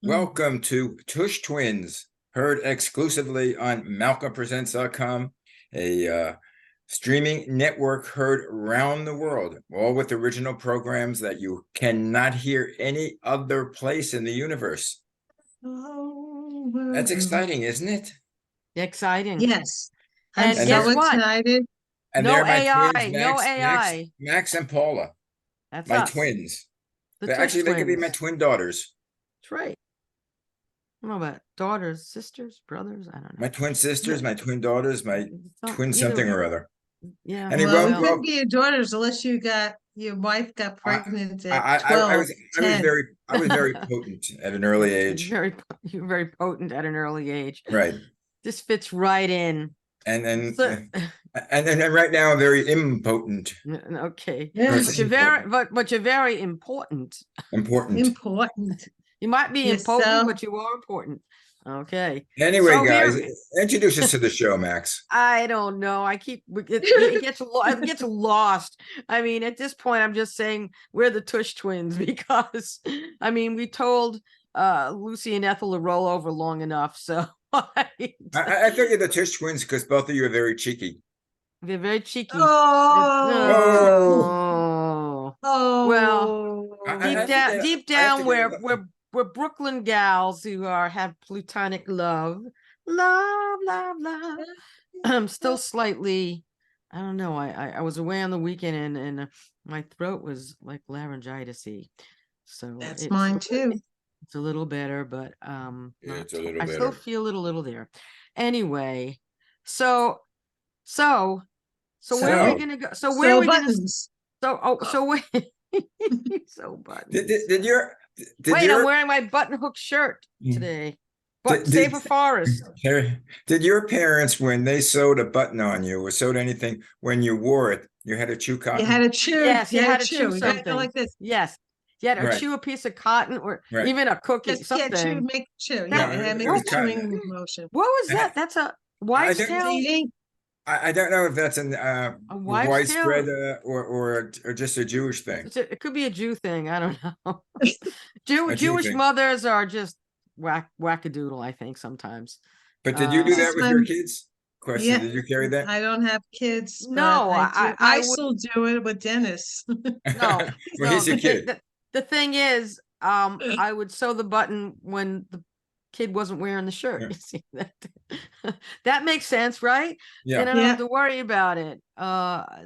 Welcome to Tush Twins, heard exclusively on MalcolmPresents.com, a streaming network heard around the world, all with original programs that you cannot hear any other place in the universe. That's exciting, isn't it? Exciting. Yes. I'm And so guess what? excited. And No they're my AI, twins, no AI. Max and Paula, That's my us. twins. The Tush Actually, they could be my twins. twin daughters. That's right. I don't know about daughters, sisters, brothers. I don't know. My twin sisters, my twin daughters, my twin either- something or other. Yeah. Anyway, Well, it well- couldn't be your daughters unless your wife got pregnant at 12, I was 10. very potent at an early age. You're very potent at an early age. Right. This fits right in. And then So- and right now I'm very impotent. Okay. Yeah. But you're very important. Important. Important. You might be Yes, impotent, so- but you are important. Okay. Anyway, So guys, here- introduce us to the show, Max. I don't know. It gets lost. I mean, at this point, I'm just saying we're the Tush twins because, I mean, we told Lucy and Ethel to roll over long enough. So I thought you're the Tush twins because both of you are very cheeky. they're very cheeky. Oh. Oh. Well, deep down, we're we're Brooklyn gals who have platonic love. I'm still slightly, I don't know. I was away on the weekend and my throat was like laryngitis-y. So That's mine too. It's a little better, but it's a little I better. still feel it a little there. Anyway, so where are we gonna go? So where are we buttons. gonna wait. So buttons. Did your Wait, I'm wearing my button hook shirt today. But save a forest. Did your parents, when they sewed a button on you or sewed anything, when you wore it, you had to chew cotton? You had to chew. Yes, you had to chew You gotta go something. like this. Yes. You had to Right. chew a piece of cotton or Right. even a cookie, Just chew, something. make chew. That- Yeah, it make was a cotton. chewing motion. What was that? That's a wives' don't- tale? See? I don't know if that's an wives' widespread tale? or just a Jewish thing. It could be a Jew thing. I don't know. Jew Jewish thing. mothers are just wackadoodle, I think, sometimes. But did you do that Just with your my- kids? Question: Yeah. Did you carry that? I don't have kids. But No, I I would- still do it with Dennis. No, Well, no, he's your kid. the thing is, I would sew the button when the kid wasn't wearing the shirt. Yeah. You see that? That makes sense, right? Yeah. And I don't Yeah. have to worry about it.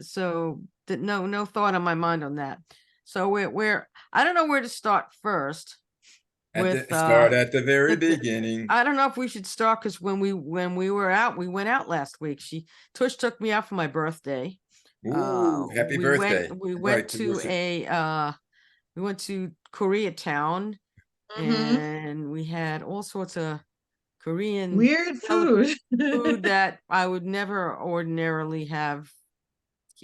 So no thought on my mind on that. So we're I don't know where to start first. Start at the very the- beginning. I don't know if we should start because when we went out last week. Tush took me out for my birthday. Ooh, happy birthday! We Right, went to to worship. we went to Koreatown Mhm. and we had all sorts of Korean Weird food. food that I would never ordinarily have.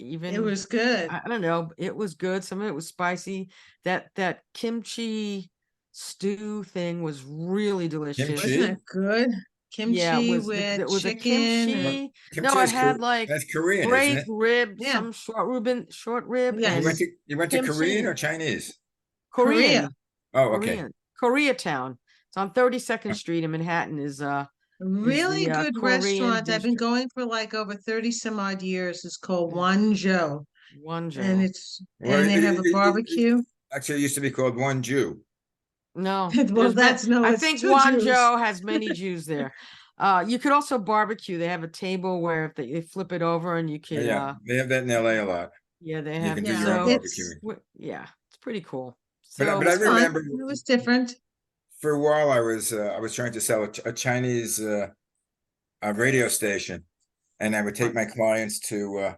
Even It was good. I don't know, it was good. Some of it was spicy. That kimchi stew thing was really delicious. Kimchi? Wasn't it good? Kimchi it with was a chicken. and- kimchi. Kimchi No, it is had Kor- like that's Korean, great isn't it? rib, Yeah. some short rib, Yes. and You went to kimchi. Korean or Chinese? Korean. Oh, okay. Koreatown. It's on 32nd Street in Manhattan. Is Really the, good Korean restaurant. I've been district. going for like over 30 some odd years. It's called Wanzhou. Wonjo. And Well, they have a barbecue. Actually, it used to be called One Jew. No, Well, there's that's no. I it's think two Jews. Wonjo has many Jews there. You could also barbecue. They have a table where if they flip it over and you can. Yeah, they have that in LA a lot. Yeah, they You have. can do Yeah, your own it's- barbecuing. Yeah, it's pretty cool. But So I It's fun. remember It was different. for a while I was trying to sell a Chinese a radio station, and I would take my clients to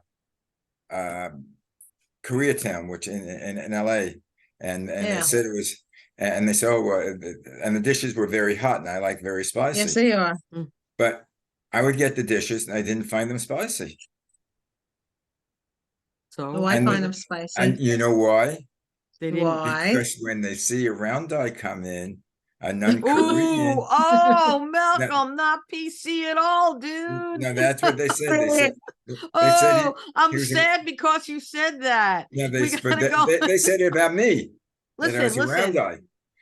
Koreatown, which in LA, and Yeah. they said it was, and they said, and the dishes were very hot, and I like very spicy. Yes, they are. But I would get the dishes, and I didn't find them spicy. Oh, I And find the- them spicy. And you know why? they didn't. Why? Because when they see a round eye come in, a Ooh, non-Korean. oh, Malcolm, not PC at all, dude. No, that's what they said. They said. Oh, I'm he was a- sad because you said that. No, We but gotta go. they said it about me. That I was Listen, a round listen. eye.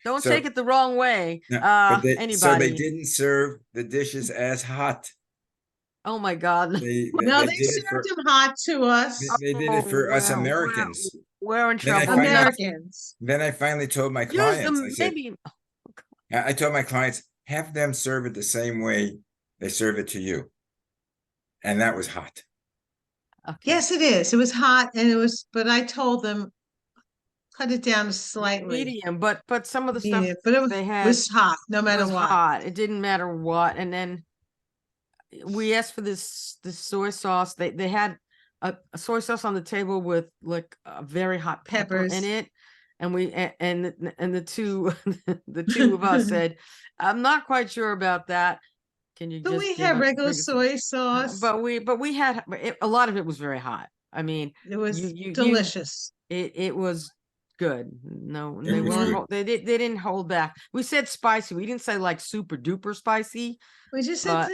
Don't So take it the wrong way. no, but they Anybody. didn't serve the dishes as hot. Oh my God. No, They they did it served for them hot to us. they did Oh, it for us well, Americans. we're in Then I trouble. find out Americans. Then I finally told my Use clients, I them, said, maybe. I told my clients, have them serve it the same way they serve it to you. And that was hot. Okay. Yes, it is. It was hot and it was, but I told them cut it down slightly. Medium, but some of the stuff Medium, but it they had was hot no matter was what. hot. It didn't matter what. And then we asked for this soy sauce. They had a soy sauce on the table with like a very hot pepper in Peppers. it. And the two the two of us said, I'm not quite sure about that. Can you But just we give had regular bring us some-" soy sauce. But we had a lot of it was very hot. I mean, It was you delicious. it was good. No, It they was weren't. good. They didn't hold back. We said spicy. We didn't say like super duper spicy, We just said but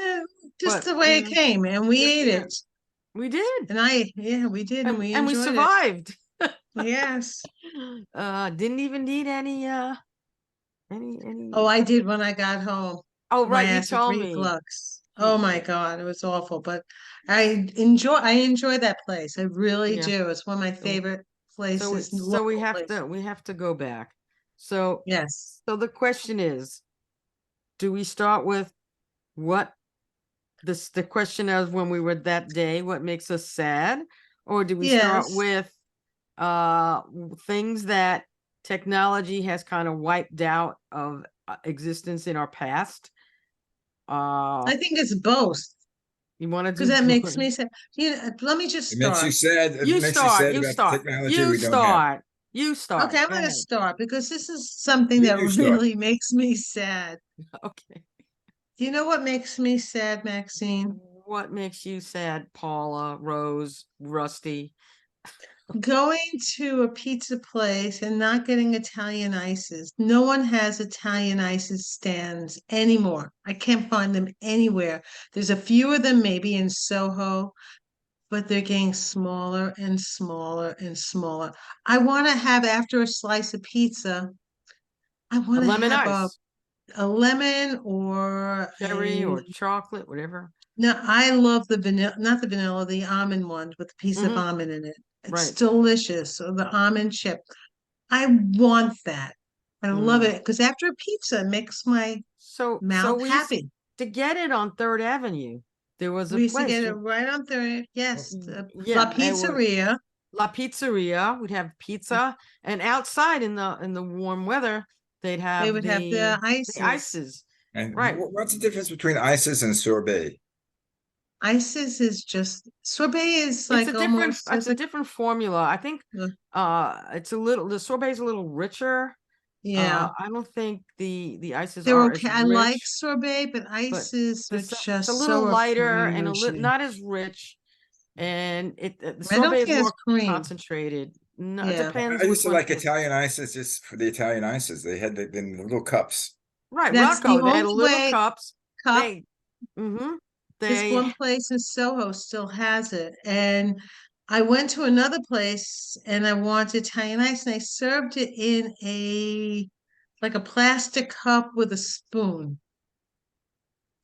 just but the way it came, and we ate yeah, it. we did, And we did, and we and we enjoyed it. survived. Yes. Didn't even need any Oh, I did when I got home. Oh, My right, you acid told me. reflux. Oh my God, it was awful. But I enjoy that place. I really Yeah. do. It's one of my favorite places, So local places. we have to go back. So Yes. so the question is, do we start with what the question is when we were that day, what makes us sad? Or do we start Yes. with things that technology has kind of wiped out of existence in our past? I think it's both You want to because do that makes good? me say, let me just It makes you start. sad. It You makes you start, sad you about the start, technology you we don't have. start, you start. Okay, I'm Go going to ahead. start because this is something You that start. really makes me sad. Okay. Do you know what makes me sad, Maxine? What makes you sad, Paula, Rose, Rusty? Going to a pizza place and not getting Italian ices. No one has Italian ices stands anymore. I can't find them anywhere. There's a few of them maybe in Soho, but they're getting smaller and smaller and smaller. I want to have after a slice of pizza, I A want to lemon have ice, a lemon or cherry or chocolate, whatever. no, I love the vanilla, not the vanilla, the almond one with a piece of Mhm. almond in it. It's Right. delicious. So the almond chip. I want that. I love Mm. it because after a pizza, it makes my So mouth we used happy. to get it on Third Avenue. There was a We used to place. get it right on third. Yes, La Yeah, it was Pizzeria. La Pizzeria. We'd have pizza, and outside in the warm weather, they'd They have would have the the ices. ices. And Right. what's the difference between ISIS and sorbet? Ices is just sorbet is like almost It's it's a like different formula. I think uh, it's a little the sorbet's a little richer. yeah. I don't think the ices They're are as okay. I like rich, sorbet, but but ices are it's a just little so lighter and refreshing. not as rich, and the I don't sorbet is think it's more cream. concentrated. No, it Yeah. depends I which used to one like it is. Italian ices just for the Italian ices. They had in the little cups. Right, That's the Rocco. They had only little way cups. cup. Mm-hmm. This They one place in Soho still has it. And I went to another place and I wanted Italian ice and I served it in like a plastic cup with a spoon.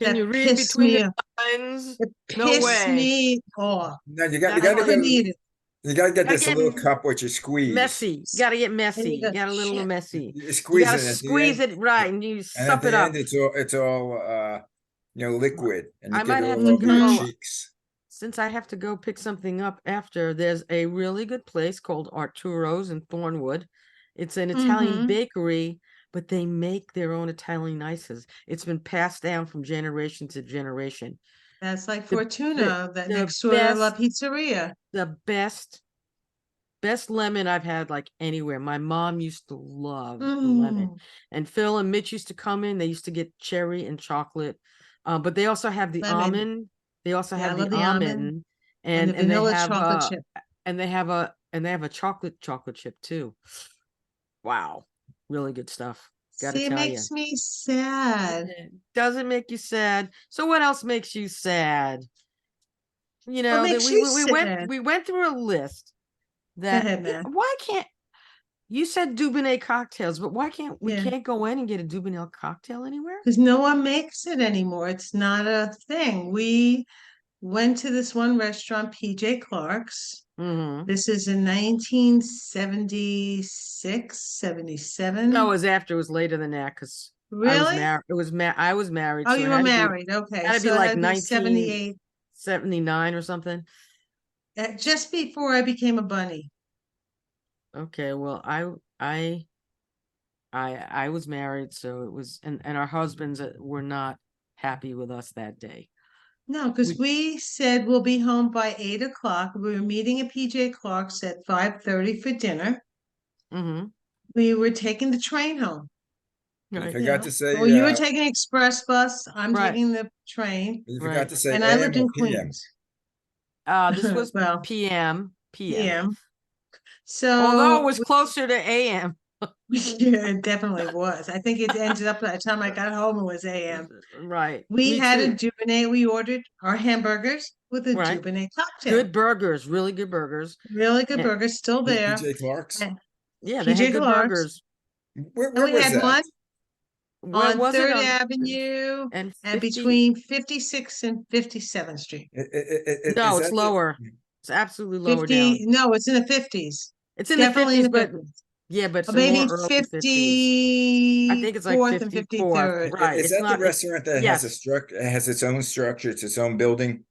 Can you That read pissed between me the off. lines? It No pissed way. me off. No, That's I gotta like couldn't get eat it. you gotta get gotta this get little cup which you squeeze. messy. You gotta get And messy. you You go, got a little shit. messy. You You squeeze gotta it at the squeeze end, it right, and you and at sup it the up. end it's all liquid, and you I get might it have all to over your Mhm. go. cheeks. Since I have to go pick something up after, there's a really good place called Arturo's in Thornwood. It's an Italian Mhm. bakery, but they make their own Italian ices. It's been passed down from generation to generation. That's like The the Fortuna, that the next door to La best Pizzeria. the best lemon I've had like anywhere. My mom used to love the lemon, Mm, and Phil and Mitch used to come in. They used to get cherry and chocolate, but they also have the lemon. almond. They also Yeah, I have the love the almond almond, and the and they vanilla have chocolate chip. they have a chocolate chip too. Wow, really good stuff. Got to See, it tell you. makes me sad. Doesn't make you sad. So what else makes you sad? You What know that makes you sad? we went through a list Go that ahead, man. why can't You said Dubonnet cocktails, but why can't we Yeah. can't go in and get a Dubonnet cocktail anywhere? Because no one makes it anymore. It's not a thing. We went to this one restaurant, PJ Clark's. Mm-hmm. This is in 1976, No, 77. it was after. It was later than that because I was Really? married. It was I was married, Oh, so you it were married. Okay. had to be So it like had to be 78, 1979 or something. just before I became a bunny. Okay, well, I was married, so it was, and our husbands were not happy with us that day. No, because We, we said we'll be home by 8 o'clock. We were meeting at PJ Clark's at 5:30 for dinner. mm-hmm, We were taking the train home. You right, You forgot know, to say, well, you were taking express bus. I'm right, taking the train, you forgot right. to say and I AM lived or in PM. Queens. This was Well, PM. yeah. Although it So was closer to AM. yeah, it definitely was. I think it ended up by the time I got home, it was AM. Right. We Me had a too. Dubonnet. We ordered our hamburgers with a Right. Dubonnet cocktail. Good burgers, really good burgers. Really good And, burgers, still there. PJ Clark's. And yeah, they had PJ good Clark's. burgers. And Where we was had that? one Where on was it? Third On Avenue and and 50? between 56th and 57th Street. No, Is it's that lower. It's absolutely lower 50, down. no, it's in the 50s. It's in the Definitely in 50s, the but 50s. yeah, but Or some more maybe early 50s. I think it's like 54th and 54th. 53rd. Right. is It's that the not, it's, restaurant that has a yes. structure, has its own structure, it's its own building,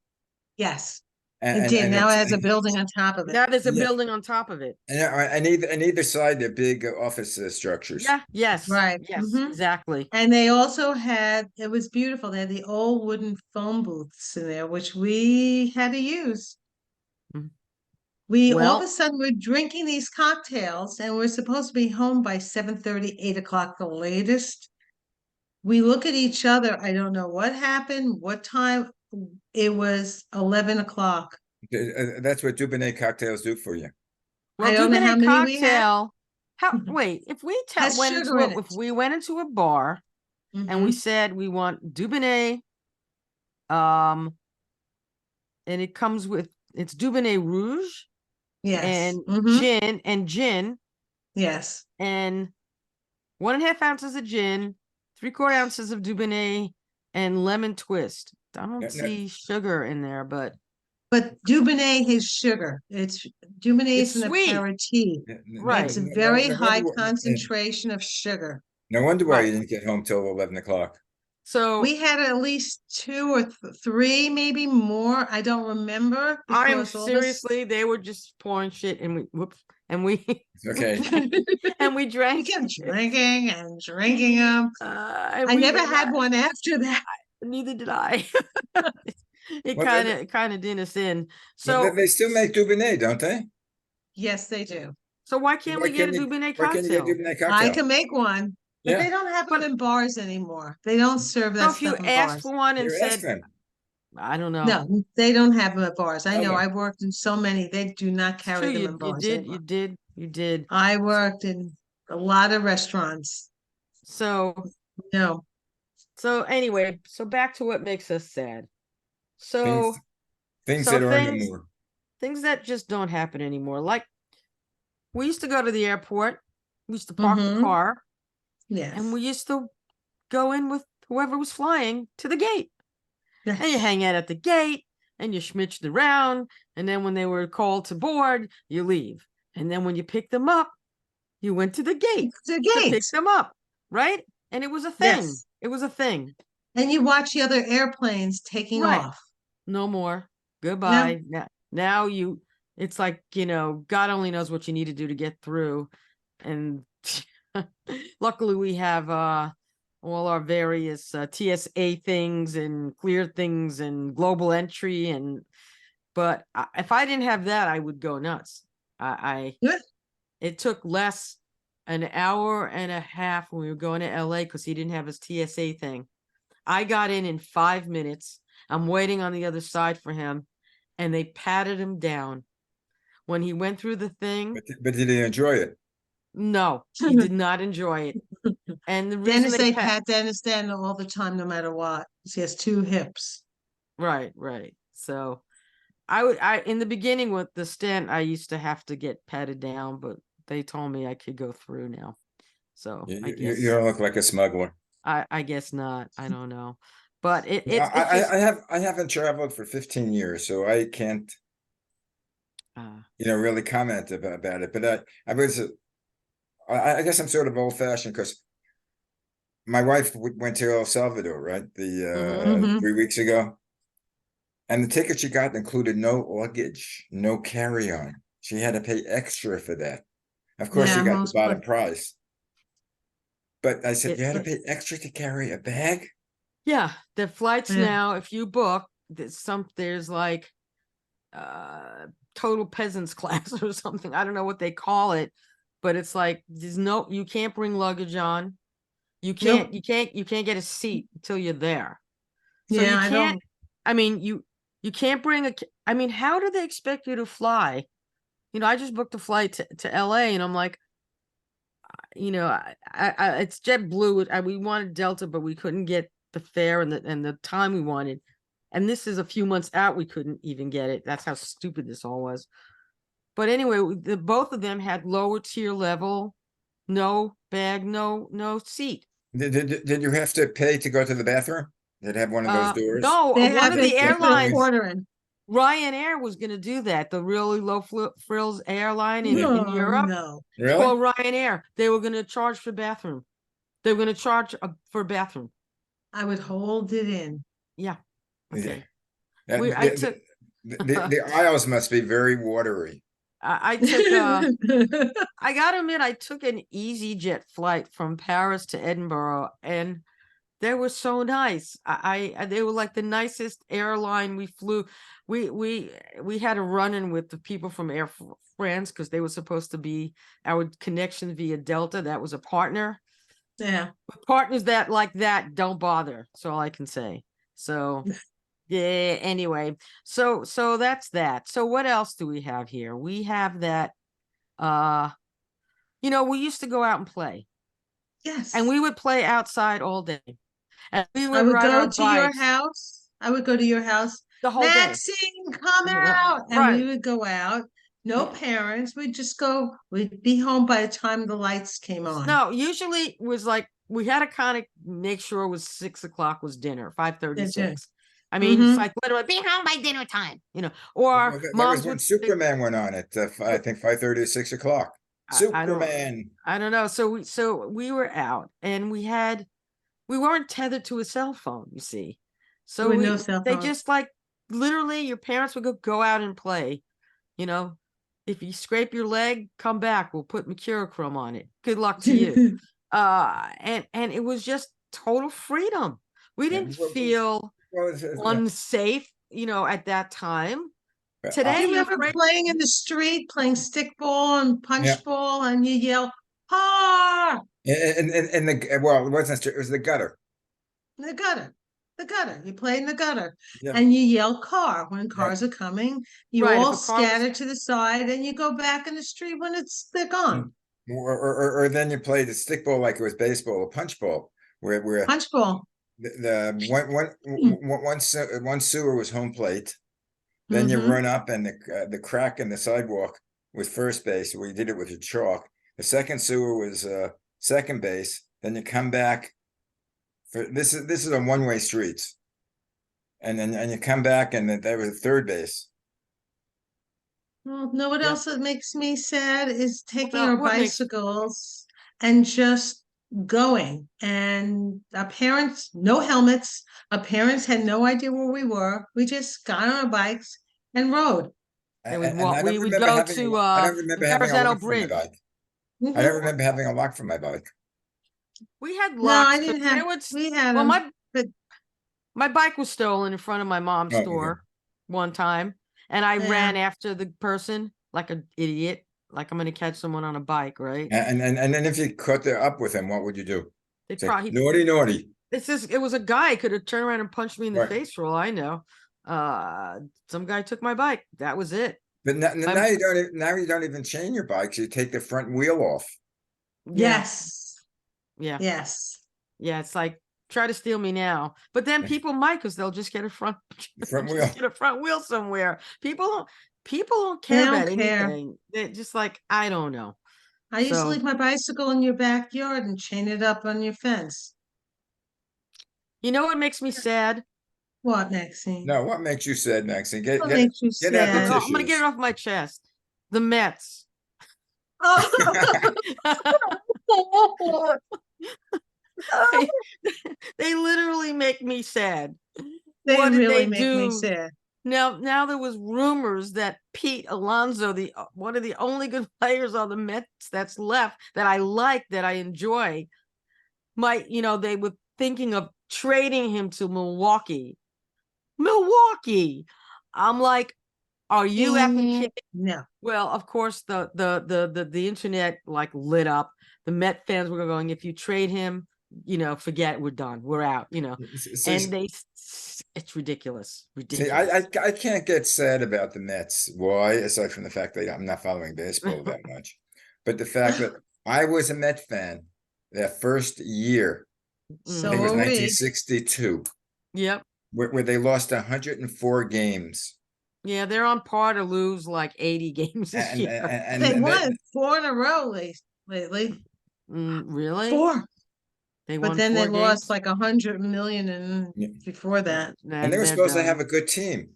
Yes, it and did. and Now it it's has a building on top of it. Now there's a yeah, building on top of it. and either side they're big office structures. Yeah, yes, Right. yes, exactly. And they also had, it was beautiful. They had the old wooden phone booths in there, which we had to use. Mhm. We all of a Well, sudden we're drinking these cocktails and we're supposed to be home by 7:30, 8 o'clock, the latest. We look at each other. I don't know what happened, what time. It was 11 o'clock. That's what Dubonnet cocktails do for you. I well, don't know how Dubonnet many we had. cocktail. Wait, if we Has sugar in if it. we went into a bar and we Hmm. said we want Dubonnet, um, and it comes with it's Dubonnet Rouge Yes. and Hmm. gin Yes. and 1.5 ounces of gin, 3/4 ounces of Dubonnet, and lemon twist. I No, don't no, see sugar in there, but But Dubonnet has sugar. Dubonnet is it's an sweet. aperitif. It's Right. a very no high wonder, concentration of sugar. no wonder why you Right. didn't get home till 11 o'clock. So We had at least two or three, maybe more. I don't remember I am because all this. seriously, they were just pouring shit and we whoops and we Okay. and we We drank kept drinking and drinking them. and I we never and had one after that. neither did I. It Well, kind of did us in. they still make Dubonnet, don't they? Yes, they do. So why can't we get a Dubonnet Why can't you get cocktail? Dubonnet I cocktail? can make one, but Yeah, they don't have them But in bars anymore. They don't serve so that if you stuff in asked bars. for one and you ask said, them. I don't know. No, they don't have them at bars. I Tell know. them. I've worked in so many. They do not It's true, carry them in bars anymore. you did. I worked in a lot of restaurants. So No. so anyway, so back to what makes us sad. So Things things so that are no more. things that just don't happen anymore. Like we used to go to the airport, we used to park the Mm-hmm. car, and Yes. we used to go in with whoever was flying to the gate. And you Yes. hang out at the gate and you schmitched around. And then when they were called to board, you leave. And then when you pick them up, you went to the gate The to pick gates. them up. Right. And it was a thing. Yes. It was a thing. And you watch the other airplanes taking Right. off. No more. No. Goodbye. Now it's like, God only knows what you need to do to get through. And luckily we have all our various TSA things and clear things and global entry but if I didn't have that, I would go nuts. Good. It took less an hour and a half when we were going to LA because he didn't have his TSA thing. I got in 5 minutes. I'm waiting on the other side for him, and they patted him down. When he went through the thing, But did you enjoy it? no, he did not enjoy it. And the reason Dennis, they they pat Dennis down all the time, no matter what. He has two hips. right. So I in the beginning with the stent, I used to have to get patted down, but they told me I could go through now. So I You guess don't look like a smuggler. I guess not. I don't know. But Yeah, it's just I haven't traveled for 15 years, so I can't, uh really comment about it. But I guess I'm sort of old fashioned because my wife went to El Salvador, right? The Mhm. 3 weeks ago, and the ticket she got included no luggage, no carry-on. She had to pay extra for that. Of course, she Yeah, got the most bottom price. But I said, it, you had to it pay extra to carry a bag? yeah, the flights yeah. now, if you book, there's like total peasants class or something. I don't know what they call it, but it's like you can't bring luggage on. Nope. You can't get a seat until you're there. So Yeah, you I can't, don't. I mean, you can't bring I mean, how do they expect you to fly? I just booked a flight to LA and I'm like, it's JetBlue. We wanted Delta, but we couldn't get the fare and the time we wanted. And this is a few months out. We couldn't even get it. That's how stupid this all was. But anyway, both of them had lower tier level, no bag, no seat. Did you have to pay to go to the bathroom? Did it have one of those doors? No, They one have of it. the They put a airlines, quarter in. Ryanair was going to do that. The really low frills airline in No, Europe. no. It's Really? called Ryanair. They were going to charge for bathroom. They were going to charge for bathroom. I would hold it in. Yeah. Yeah. Okay. That, I took the aisles must be very watery. I took I gotta admit I took an EasyJet flight from Paris to Edinburgh and they were so nice. They were like the nicest airline we flew. We had a run-in with the people from Air France because they were supposed to be our connection via Delta. That was a partner. Yeah. But partners that like that don't bother. That's all I can say. So yeah, anyway. So that's that. So what else do we have here? We have that uh we used to go out and play. And Yes. we would play outside all day. And we I would would ride go our to your bikes house. I would go to your house. the whole day. Maxine, come out. And we Right. would go out. No Yeah. parents. We'd just go. We'd be home by the time the lights came on. No, usually it was like we had to kind of make sure it was 6 o'clock was dinner, Did you? 5:36. I mean, it's Mm-hmm. like literally be home by dinner time, Well, or that was moms when would Superman went on at I think 5:30 or 6 o'clock. I don't Superman. know. So we were out and we weren't tethered to a cell phone, you see. There So were no cell they phones. just like literally your parents would go out and play, you know. If you scrape your leg, come back. We'll put mercurochrome on it. Good luck to you. And it was just total freedom. We Yeah, didn't feel unsafe, at that time. Do Today you you're remember afraid. playing in the street, playing stickball and yeah. punch ball, and you yell, "Ha!" And well, it wasn't it was the gutter. in the gutter, the gutter. You play in the gutter, Yeah, and you yell "car" when right. cars are coming. You Right, if all a car was scatter to the side, and you go back in the street when they're gone. Or then you play the stickball like it was baseball or punch ball, where Punch ball. the one sewer was home plate. Then you Mm-hmm. run up, and the crack in the sidewalk was first base. We did it with a chalk. The second sewer was second base. Then you come back for this is a one-way streets, and you come back, and that was third base. Well, know what Yeah. else that makes me sad is taking No, our what makes bicycles and just going. And our parents, no helmets. Our parents had no idea where we were. We just got on our bikes and rode. and we'd And walk, I don't we would remember go having to I don't the remember having a Verrazano lock for my Bridge. bike. I don't Mhm. remember having a lock for my bike. We had No, I locks didn't because have, there was we had well, them, my but my bike was stolen in front of my mom's Oh, okay. store one time, and I yeah. ran after the person like an idiot, like I'm gonna catch someone on a bike, right? And then if you caught up with him, what would you do? They Say probably naughty, naughty. it was a guy could have turned around and punched me in the Right. face for all I know. Some guy took my bike. That was it. But now, My, now you don't even chain your bikes. You take the front wheel off. yeah, Yes. yeah, Yes. yeah. It's like try to steal me now, but then people might because they'll just get a front, The front just wheel. get a front wheel somewhere. People don't They care don't about care. anything. They're just like I don't know. I used to So leave my bicycle in your backyard and chain it up on your fence. you know what makes me sad? What, Maxine? No, what makes you sad, Maxine? Get What get makes you get out the sad? I'm gonna get it tissues. off my chest. The Mets. Oh, they, they literally make me sad. they What did really they make me do? sad. Now there was rumors that Pete Alonso, the one of the only good players on the Mets that's left that I like, that I enjoy, might, they were thinking of trading him to Milwaukee. Milwaukee. I'm like, are you effing kidding? No. Well, of course, the internet like lit up. The Met fans were going, if you trade him, forget, we're done, we're out, and it's ridiculous, See, I can't get sad about the Mets. Why? Aside from the fact that I'm not following baseball that much, but the fact that I was a Met fan that first year, I So think it was are we. 1962, Yep. where they lost 104 games. Yeah, they're on par to lose like 80 games this And year. and, They and won 4 in a row lately. Really? 4. They But won then they 4 lost games? like 100 million and Yeah. before that. and they were They're supposed to done. have a good team.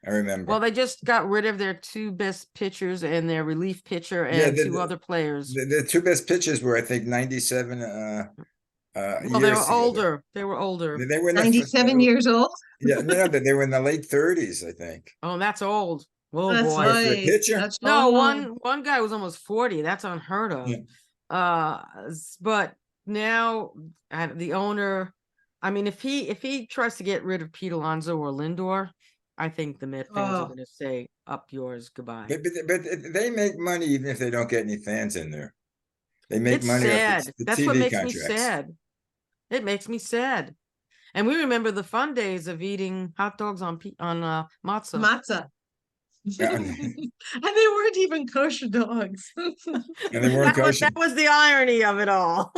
I remember. Well, they just got rid of their 2 best pitchers and their relief pitcher Yeah, and 2 other players. the 2 best pitchers were, I think, 97 Well, they were years together. older. They were older. They were in the 97 years old. yeah, no, they were in the late 30s, I think. Oh, that's old. Oh That's boy. For a right. pitcher? That's No, old. one guy was almost 40. That's unheard of. Yeah. But now the owner, I mean, if he tries to get rid of Pete Alonso or Lindor, I think the Met fans are Oh. going to say, "Up yours, goodbye." But they make money even if they don't get any fans in there. They make It's money off sad. the That's what TV makes me contracts. sad. It makes me sad. And we remember the fun days of eating hot dogs on matzah. Matzah. Yeah, And they weren't even kosher dogs. and they weren't kosher. That was the irony of it all.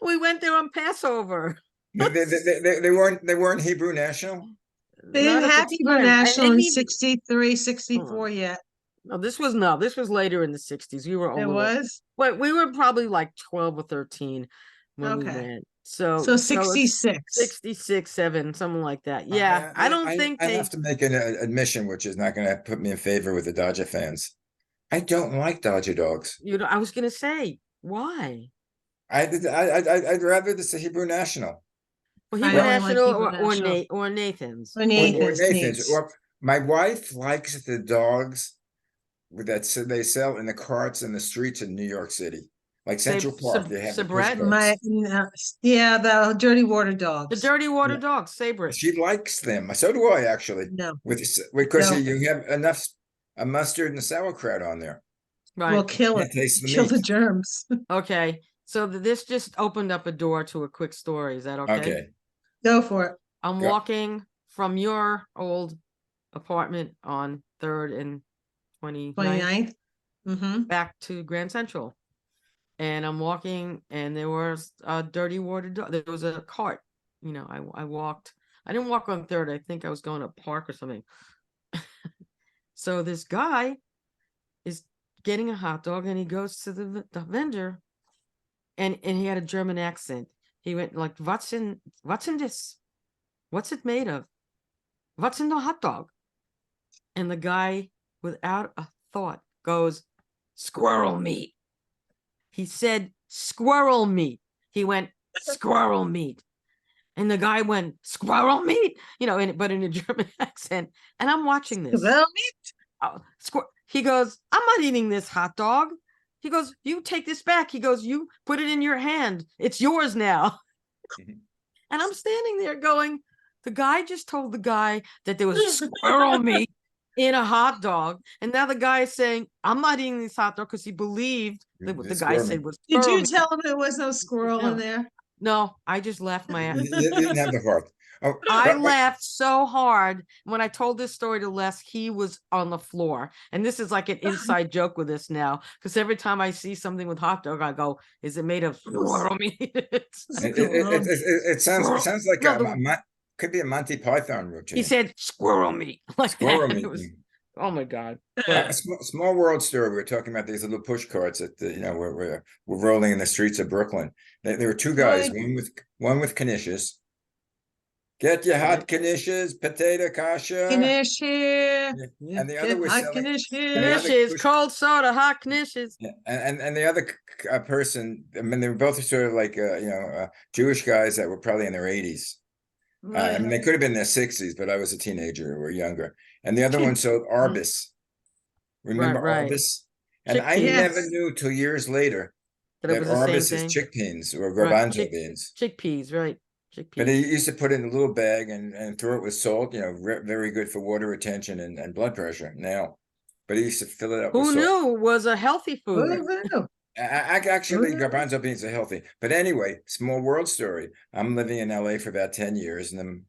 We went there on Passover. They weren't Hebrew national. They Not didn't at the have Hebrew time. National in even- 63, 64 yet. No, this was later in the 60s. We were It older. was? But we were probably like 12 or 13 when we Okay. went. So So it's 66. 66, 7, something like that. Yeah. I don't think I they have to make an admission, which is not going to put me in favor with the Dodger fans. I don't like Dodger dogs. I was gonna say, why? I'd rather the Hebrew national Well, I Hebrew don't like National Hebrew National. or Nathan's. Or or Nathan's. Nathan's. Or my wife likes the dogs that they sell in the carts in the streets in New York City, like Central Park. They have the push Sabret? carts. Yeah, the dirty water The dogs. dirty water Yeah. dogs, Sabret. She likes them. So do I, actually. No. Because No. you have enough mustard and sauerkraut on there. Right. We'll kill it. Can't taste the Kill the meat. germs. Okay. So this just opened up a door to a quick story. Is that okay? Okay. Go for it. I'm Go. walking from your old apartment on 3rd and 29th 29th. Mm-hmm. back to Grand Central. And I'm walking and there was a dirty water dog. There was a cart. I walked. I didn't walk on 3rd. I think I was going to a park or something. So this guy is getting a hot dog and he goes to the vendor and he had a German accent. He went like, what's in this? What's it made of? What's in the hot dog? And the guy, without a thought, goes, squirrel meat. He said, squirrel meat. He went, squirrel meat. And the guy went, squirrel meat, but in a German accent. And I'm watching this. Well, He goes, I'm not eating this hot dog. He goes, you take this back. He goes, you put it in your hand. It's yours now. Mhm. And I'm standing there going, the guy just told the guy that there was squirrel meat in a hot dog. And now the guy is saying, I'm not eating this hot dog because he believed that what the It's guy squirrel said meat. was did squirrel you meat. tell him there was no squirrel in No. there? No, I just laughed my ass. You didn't have the heart. Oh, I but- laughed so hard when I told this story to Les. He was on the floor, and this is like an inside joke with us now. Because every time I see something with hot dog, I go, "Is it made of squirrel meat?" It sounds like No, could be a Monty Python routine. he said squirrel meat, like Squirrel that. meat. It was Oh my God. A But small world story. We were talking about these little push carts that we're rolling in the streets of Brooklyn. There were two guys, Right. one with knishes. Get your hot knishes, potato kasha. Finish here. Yeah. Yeah, And the other get was hot selling, finish and the here. other knishes, push, cold soda, hot knishes. yeah, and the other person. I mean, they were both sort of like Jewish guys that were probably in their 80s. I Right. mean, they could have been in their 60s, but I was a teenager or younger. And the other one sold Arbus. Right, Remember right. Arbus? And I never Yes. knew till years later That it that was the same Arbus is thing. chickpeas or Right. garbanzo beans. Chickpeas, right. But he Chickpeas. used to put it in a little bag and throw it with salt, very good for water retention and blood pressure now. But he used to fill it up with Who salt. knew was a healthy food? Woo-hoo. Actually, Woo-hoo. garbanzo beans are healthy. But anyway, small world story. I'm living in LA for about 10 years, and then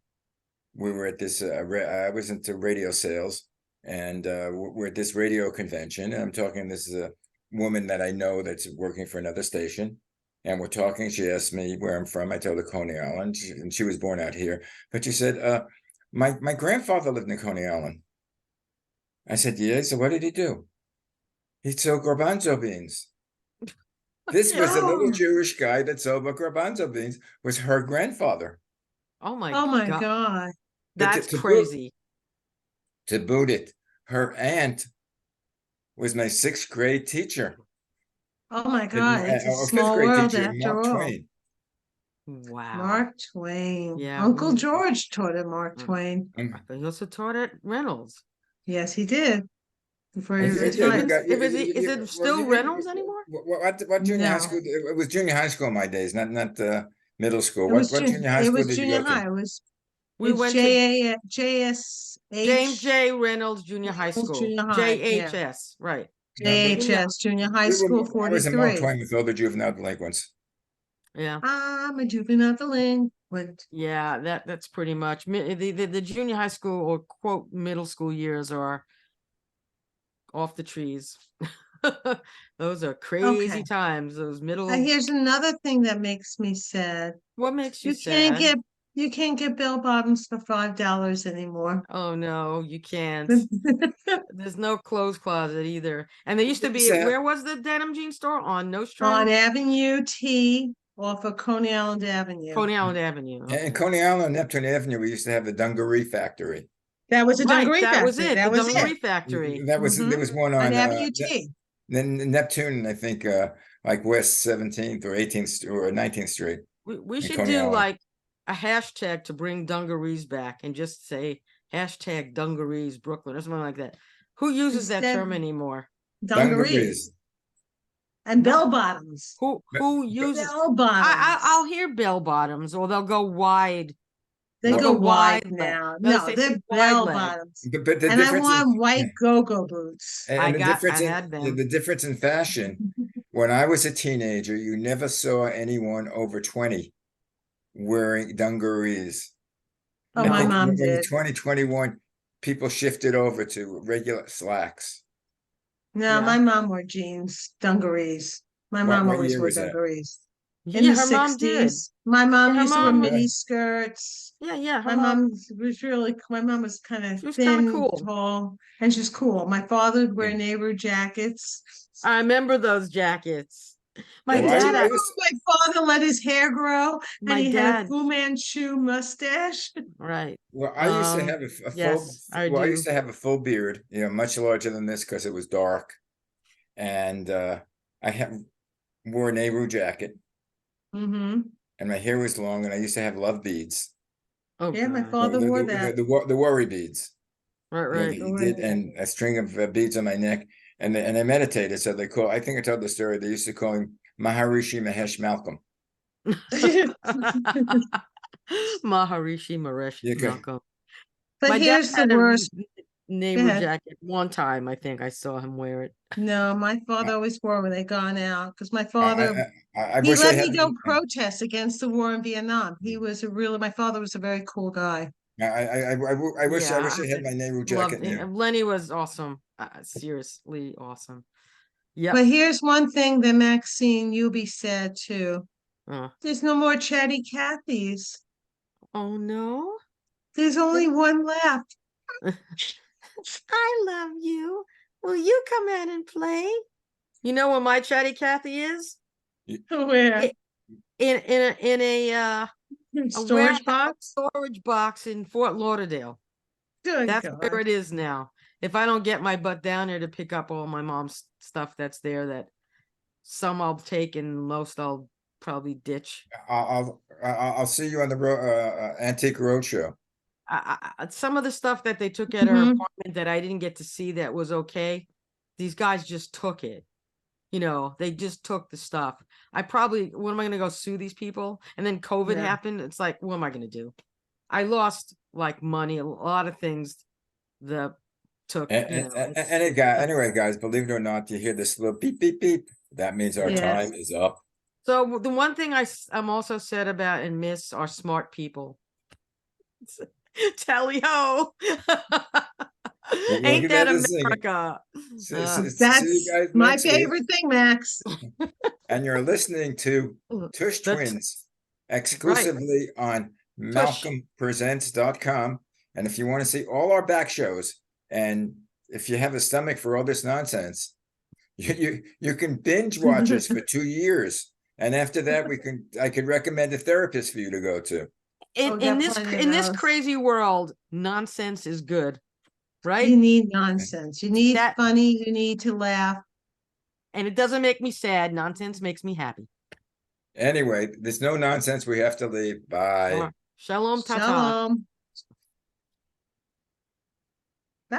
we were at this, I was into radio sales, and we're at this radio convention, and I'm talking, this is a woman that I know that's working for another station. And we're talking, she asked me where I'm from. I told her Coney Island, and she was born out here. But she said, my grandfather lived in Coney Island. I said, yeah. So what did he do? He sold garbanzo beans. This Yeah. was a little Oh, Jewish guy that sold garbanzo beans, was her grandfather. Oh my oh my God. God. But That's crazy. to boot it, her aunt was my sixth grade teacher. Oh my God. It's a Or fifth small grade world teacher, after Mark all. Twain. Wow. Mark Twain. Yeah. Uncle George taught him Mark Mm. Twain. I think he also taught at Reynolds. Yes, he did before he Is it Yeah, you retired. got is it well, still Reynolds anymore? what junior high school? No, It was junior high school in my days, not middle school. it was What junior high it school was did you junior go to? high. We It's went to James JSH J. Reynolds Junior High School. Junior high. Yeah, JHS, right. No, but Junior. JHS Junior High we were. School I was in Mark 43. Twain with all the juvenile delinquents. Yeah. I'm a juvenile delinquent. Yeah, that's pretty much the junior high school or quote middle school years are off the trees. Those are crazy Okay. times. Those middle. Here's another thing that makes me sad. What makes you You can't sad? get you can't get bell bottoms for $5 anymore. Oh no, you can't. There's no clothes closet either. And there used to be, Sad. where was the denim jean store? On On Nostrand? Avenue T off of Coney Island Avenue. Coney Island Avenue. And Okay. in Coney Island, Neptune Avenue, we used to have the dungaree factory. That was a Right, dungaree that was factory. it. That The was dungaree it. factory. There was one On on Avenue T. then Neptune, I think, like West 17th or 18th or 19th Street We in should Coney do Island. like a hashtag to bring dungarees back and just say hashtag dungarees Brooklyn or something like that. Who uses that Instead, term anymore? dungarees and No. bell bottoms. Who uses? Bell bottoms. I'll hear bell bottoms, or they'll go wide. They They'll go go wide wide leg. now. No, No, they they're say wide bell leg. bottoms. But the And I difference want white go-go boots. I and the difference had them. the difference in fashion. When I was a teenager, you never saw anyone over 20 wearing dungarees. Oh, I my think mom when did. 2021, people shifted over to regular slacks. No, Yeah. my mom wore jeans, dungarees. My What mom always year wore was that? dungarees. In Yeah, the her mom did. 60s. My mom Yeah, her used to wear mom. mini skirts. Yeah, her My mom. my mom was kind of She was kind of thin, cool. tall, and she's cool. My father would wear Yeah. neighbor jackets. I remember those jackets. My Well, I- Do you dad. I remember used- my father let his hair grow and My he had a dad. Fu Manchu mustache? Right. Well, I used to have a full. Yes, I Well, I do. used to have a full beard, much larger than this because it was dark, and I wore a Nehru jacket, Mm-hmm. and my hair was long, and I used to have love beads. Oh, Yeah, my God. father wore that. The worry beads. Right. He did, and a string of beads on my neck, and I meditated. So they call. I think I told the story. They used to call him Maharishi Mahesh Malcolm. Maharishi Mahesh Okay. Malcolm. But My dad here's the had a worst. neighbor ahead. jacket one time. I think I saw him wear it. No, my father always wore when they gone out because my I, father I he wish I let had. me go protest against the war in Vietnam. My father was a very cool guy. I wish Yeah, I had my Nehru loved jacket it. now. Lenny was awesome. Seriously awesome. Yeah. But here's one thing that Maxine, you'll be sad too. There's no more Chatty Cathy's. Oh no. There's only one left. I love you. Will you come out and play? You know where my chatty Cathy is? Where? It- in a Storage warehouse box? storage box in Fort Lauderdale. Good That's God. where it is now. If I don't get my butt down there to pick up all my mom's stuff that's there, that some I'll take and most I'll probably ditch. I'll see you on the Antique Roadshow. Some of the stuff that they took at her Mhm. apartment that I didn't get to see that was okay. These guys just took it. You know, they just took the stuff. What am I going to go sue these people? And then COVID Yeah. happened. It's like, what am I going to do? I lost like money, a lot of things that took, Anyway, guys, believe it or not, you hear this little beep, beep, beep. That means our Yes. time is up. So the one thing I'm also sad about and miss are smart people. Tally ho. We'll Ain't get that back to singing. America? See you That's guys my next week. favorite thing, Max. And you're listening to Tush That's Twins exclusively on malcolmpresents.com. And if you want to see all our back shows, and if you have a stomach for all this nonsense, you can binge watch us for 2 years. And after that, I could recommend a therapist for you to go to. In this plenty of in this those. crazy world, nonsense is good, right? You need nonsense. You need That- funny. You need to laugh. And it doesn't make me sad. Nonsense makes me happy. Anyway, there's no nonsense. We have to leave. Bye. Shalom, tata. Shalom.